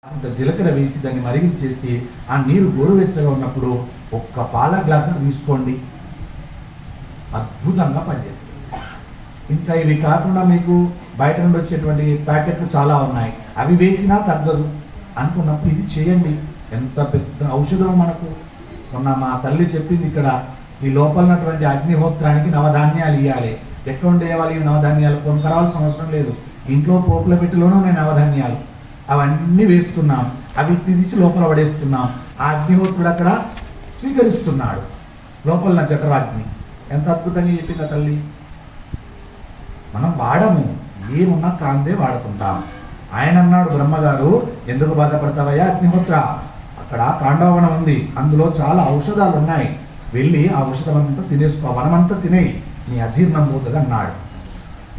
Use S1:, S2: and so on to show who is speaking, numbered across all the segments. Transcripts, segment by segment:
S1: అంత జీలకర్ర వేసి దాన్ని మరిగించేసి ఆ నీరు గోరువెచ్చగా ఉన్నప్పుడు ఒక్క పాల గ్లాసును తీసుకోండి, అద్భుతంగా పనిచేస్తుంది. ఇంకా ఇవి కాకుండా మీకు బయట నుండి వచ్చేటువంటి ప్యాకెట్లు చాలా ఉన్నాయి, అవి వేసినా తగ్గదు అనుకున్నప్పుడు ఇది చేయండి. ఎంత పెద్ద ఔషధం మనకు. మొన్న మా తల్లి చెప్పింది, ఇక్కడ ఈ లోపల ఉన్నటువంటి అగ్నిహోత్రానికి నవధాన్యాలు ఇవ్వాలి. ఎక్కడ ఉండేవాళ్ళు ఈ నవధాన్యాలు? కొనుక్కరావాల్సిన అవసరం లేదు, ఇంట్లో పోపుల పెట్టిలోనూ ఉన్నాయి నవధాన్యాలు. అవన్నీ వేస్తున్నాం, అవి తీసి లోపల పడేస్తున్నాం. ఆ అగ్నిహోత్రుడు అక్కడ స్వీకరిస్తున్నాడు లోపల జఠరాగ్ని. ఎంత అద్భుతంగా చెప్పింది తల్లి. మనం వాడము, ఏమున్నా కాందే వాడుకుంటాం. ఆయన అన్నాడు బ్రహ్మగారు, ఎందుకు బాధపడతావయ్యా అగ్నిహోత్ర, అక్కడ కాండవనం ఉంది, అందులో చాలా ఔషధాలు ఉన్నాయి, వెళ్ళి ఆ ఔషధం అంతా తినేసుకో, వనమంతా తినేయి, నీ అజీర్ణం పోతుంది అన్నాడు.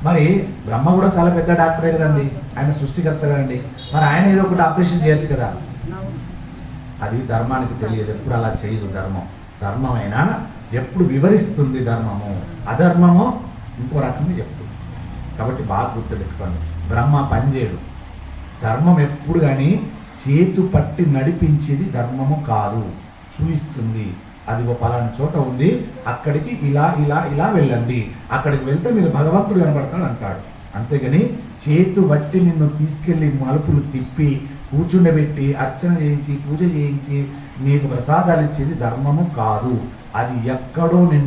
S1: మరి బ్రహ్మ కూడా చాలా పెద్ద డాక్టరే కదండి, ఆయన సృష్టికర్త కదండి. మరి ఆయన ఏదో ఒకటి ఆపరేషన్ చేయొచ్చు కదా. అది ధర్మానికి తెలియదు, ఎప్పుడు అలా చేయదు ధర్మం. ధర్మమైనా ఎప్పుడు వివరిస్తుంది ధర్మము, అధర్మము ఇంకో రకంగా చెప్తుంది. కాబట్టి బాగా గుర్తుపెట్టుకోండి, బ్రహ్మ పనిచేయడు. ధర్మం ఎప్పుడు కానీ చేతు పట్టి నడిపించేది ధర్మము కాదు, చూయిస్తుంది. అది ఒక పలానా చోట ఉంది, అక్కడికి ఇలా ఇలా ఇలా వెళ్ళండి, అక్కడికి వెళ్తే మీరు భగవంతుడు కనబడతాడు అంటాడు. అంతేగాని చేతు బట్టి నిన్ను తీసుకెళ్ళి మలుపులు తిప్పి కూర్చుండబెట్టి అర్చన చేయించి పూజ చేయించి నీకు ప్రసాదాలు ఇచ్చేది ధర్మము కాదు. అది ఎక్కడో నిన్ను